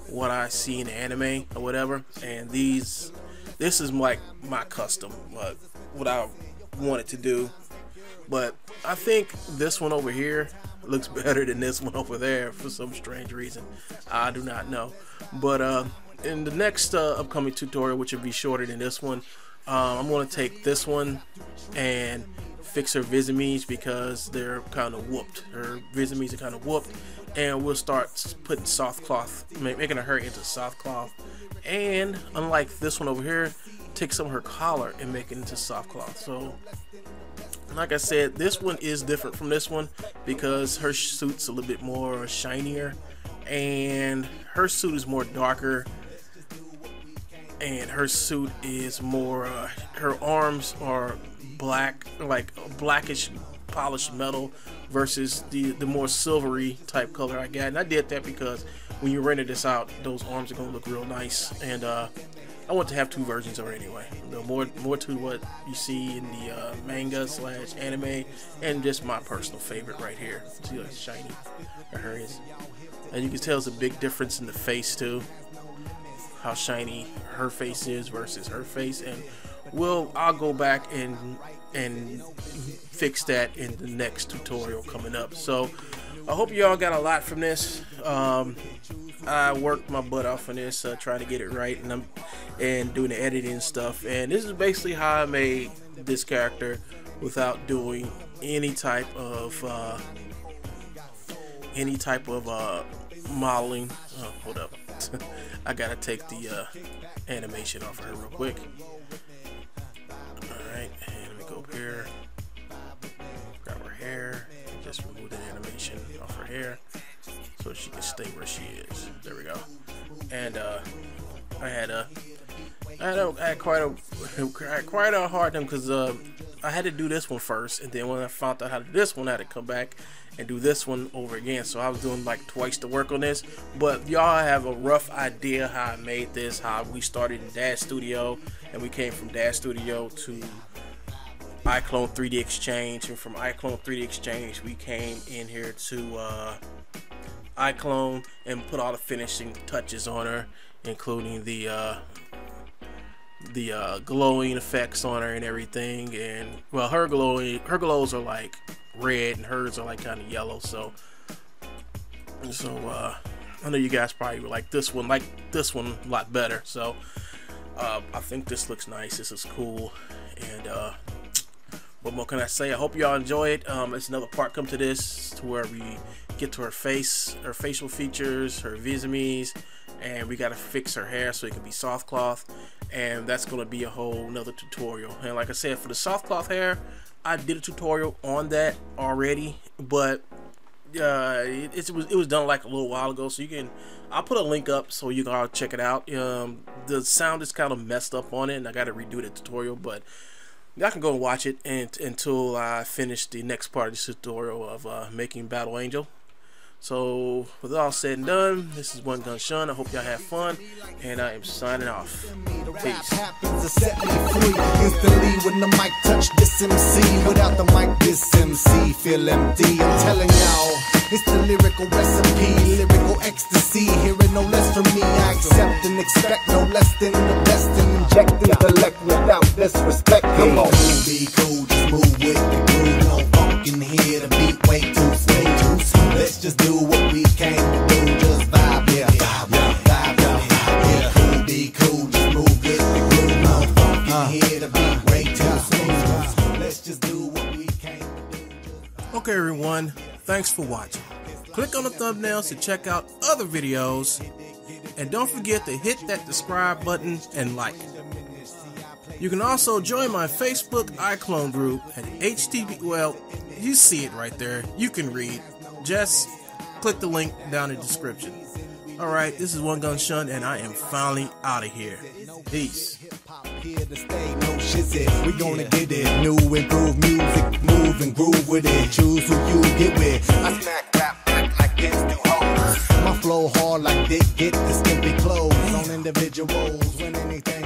what I see in anime or whatever, and this is like my custom, what I wanted to do. But I think this one over here looks better than this one over there for some strange reason. I do not know. But in the next upcoming tutorial, which will be shorter than this one, I'm going to take this one and fix her vis-a-vis because they're kind of whooped. Her vis-a-vis are kind of whooped, and we'll start putting soft cloth, making her hair into soft cloth. And unlike this one over here, take some of her collar and make it into soft cloth. So like I said, this one is different from this one because her suit's a little bit more shinier, and her suit is more darker, and her suit is more her arms are black, like blackish polished metal, versus the more silvery type color I got. And I did that because when you render this out, those arms are gonna look real nice, and I want to have two versions of her anyway. More to what you see in the manga / anime, and just my personal favorite right here. See how shiny her is, and you can tell it's a big difference in the face too, how shiny her face is versus her face. And I'll go back and fix that in the next tutorial coming up. So I hope y'all got a lot from this. I worked my butt off on this, trying to get it right, and doing the editing stuff. And this is basically how I made this character without doing any type of modeling. Oh, hold up. I gotta take the animation off of her real quick. Alright, and let me go up here, grab her hair, and just remove the animation off her hair so she can stay where she is. There we go. And I had quite a hard time because I had to do this one first, and then when I found out how to do this one, I had to come back and do this one over again. So I was doing like twice the work on this. But y'all have a rough idea how I made this, how we started in Dash Studio, and we came from Dash Studio to Iclone 3D Exchange, and from Iclone 3D Exchange we came in here to Iclone and put all the finishing touches on her, including the glowing effects on her and everything. And well, her glows are like red and hers are like kind of yellow. So I know you guys probably like this one a lot better. So I think this looks nice. This is cool. And what more can I say? I hope y'all enjoy it. It's another part come to this, to where we get to her face, her facial features, her vis-a-vis, and we gotta fix her hair so it can be soft cloth. And that's gonna be a whole nother tutorial. And like I said, for the soft cloth hair, I did a tutorial on that already, but it was done like a little while ago. So I'll put a link up so you can all check it out. The sound is kind of messed up on it, and I got to redo the tutorial, but y'all can go and watch it until I finish the next part of this tutorial of making Battle Angel. So with all said and done, this is One Gun Shun. I hope y'all have fun, and I am signing off. Peace. Happens to set me free instantly when the mic touch this MC. Without the mic, this MC feel empty. I'm telling y'all, it's the lyrical recipe, lyrical ecstasy. Hearing no less from me, I accept and expect no less than the best, and inject intellect without disrespect. Come on, beeKoo, just move with the groove. No funk in here, the beat way too slow. Let's just do what we came to do, just vibe, yeah, vibe, yeah. BeeKoo, just move with the groove. No funk in here, the beat way too slow. Let's just do what we came to do. Okay, everyone, thanks for watching. Click on the thumbnails to check out other videos, and don't forget to hit that subscribe button and like. You can also join my Facebook Iclone group at HTTP. Well, you see it right there. You can read. Just click the link down in the description. Alright, this is One Gun Shun, and I am finally out of here. Peace. Here to stay, no shizzy. We gonna get it. New improved music, move and groove with it. Choose who you get with. I smack rap back like this do hoes. My flow hard like Dick, get the skimpy clothes on individuals. When anything